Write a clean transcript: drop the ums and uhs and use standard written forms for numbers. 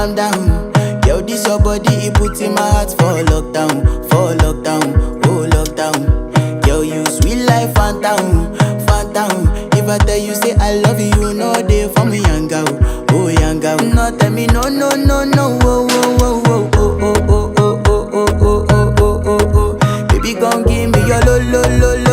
calm down. Yo, this your body, it put in my heart for lockdown, oh lockdown. Yo, you sweet life, phantom, phantom. If I tell you say I love you, you know they for me young girl, oh young girl. No tell me no, no, no, no, oh, oh, oh, oh, oh, oh, oh, oh, oh, oh, oh, oh, oh, oh. Baby, gon' give me your lo, lo, lo, lo.